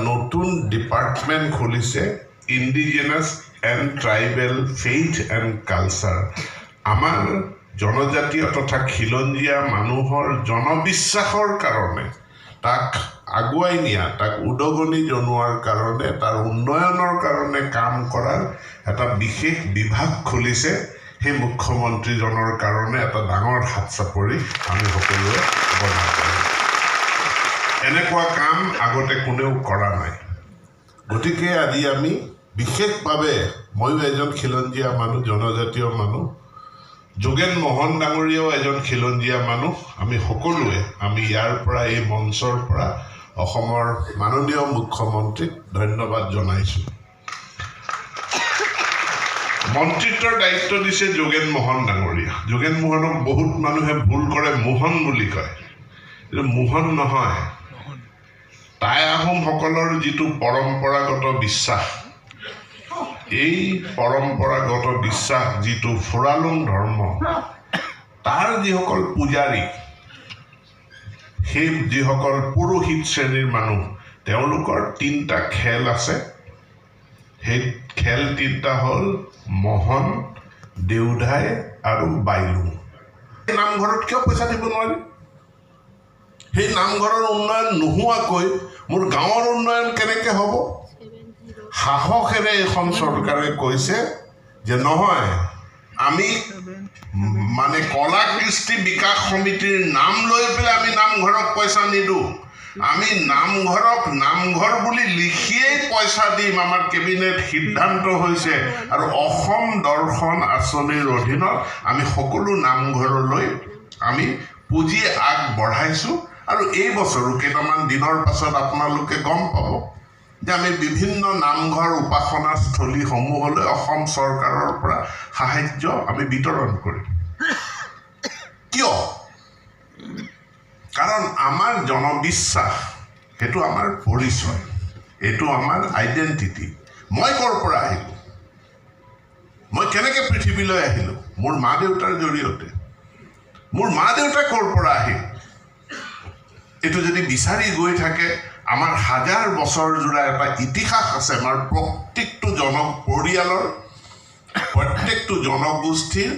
নতুন ডিপাৰ্টমেণ্ট খুলিছে indigenous and tribal faith and culture আমাৰ জনজাতীয় তথা খিলঞ্জীয়া মানুহৰ জনবিশ্বাসৰ কাৰণে তাক আগুৱাই নিয়া তাক উদগনি জনোৱাৰ কাৰণে তাৰ উন্নয়নৰ কাৰণে কাম কৰাৰ এটা বিশেষ বিভাগ খুলিছে সেই মুখ্যমন্ত্ৰীজনৰ কাৰণে এটা ডাঙৰ হাত চাপৰি আমি সকলোৱে বনাব পাৰোঁ এনেকুৱা কাম আগতে কোনেও কৰা নাই গতিকে আজি আমি বিশেষভাৱে ময়ো এজন খিলঞ্জীয়া মানুহ জনজাতীয় মানুহ যোগেন মোহন ডাঙৰীয়াও এজন খিলঞ্জীয়া মানুহ আমি সকলোৱে আমি ইয়াৰ পৰা এই মঞ্চৰ পৰা অসমৰ মাননীয় মুখ্যমন্ত্ৰীক ধন্যবাদ জনাইছোঁ মন্ত্ৰিত্বৰ দায়িত্ব দিছে যোগেন মোহন ডাঙৰীয়া যোগেন মোহনক বহুত মানুহে ভুল কৰে মোহন বুলি কয় কিন্তু মোহন নহয় টাই আহোমসকলৰ যিটো পৰম্পৰাগত বিশ্বাস এই পৰম্পৰাগত বিশ্বাস যিটো ফুৰালুং ধৰ্ম তাৰ যিসকল পূজাৰী সেই যিসকল পুৰোহিত শ্ৰেণীৰ মানুহ তেওঁলোকৰ তিনিটা খেল আছে সেই খেল তিনিটা হ'ল মোহন দেউধাই আৰু বাইলুং নামঘৰত কিয় পইচা দিব নোৱাৰি সেই নামঘৰৰ উন্নয়ন নোহোৱাকৈ মোৰ গাঁৱৰ উন্নয়ন কেনেকৈ হ'ব সাহসেৰে এখন চৰকাৰে কৈছে যে নহয় আমি মানে কলা কৃষ্টি বিকাশ সমিতিৰ নাম লৈ পেলাই আমি নামঘৰক পইচা নিদিওঁ আমি নামঘৰক নামঘৰ বুলি লিখিয়েই পইচা দিম আমাৰ কেবিনেট সিদ্ধান্ত হৈছে আৰু অসম দৰ্শন আঁচনিৰ অধীনত আমি সকলো নামঘৰলৈ আমি পুঁজি আগবঢ়াইছোঁ আৰু এই বছৰো কেইটামান দিনৰ পাছত আপোনালোকে গম পাব যে আমি বিভিন্ন নামঘৰ উপাসনাস্থলীসমূহলৈ অসম চৰকাৰৰ পৰা সাহায্য আমি বিতৰণ কৰিম কিয় কাৰণ আমাৰ জনবিশ্বাস সেইটো আমাৰ পৰিচয় এইটো আমাৰ আইডেণ্টিটি মই ক'ৰ পৰা আহিলোঁ মই কেনেকৈ পৃথিৱীলৈ আহিলোঁ মোৰ মা দেউতাৰ জৰিয়তে মোৰ মা দেউতা ক'ৰ পৰা আহিল এইটো যদি বিচাৰি গৈ থাকে আমাৰ হাজাৰ বছৰ জোৰা এটা ইতিহাস আছে আমাৰ প্ৰত্যেকটো পৰিয়ালৰ প্ৰত্যেকটো জনগোষ্ঠীৰ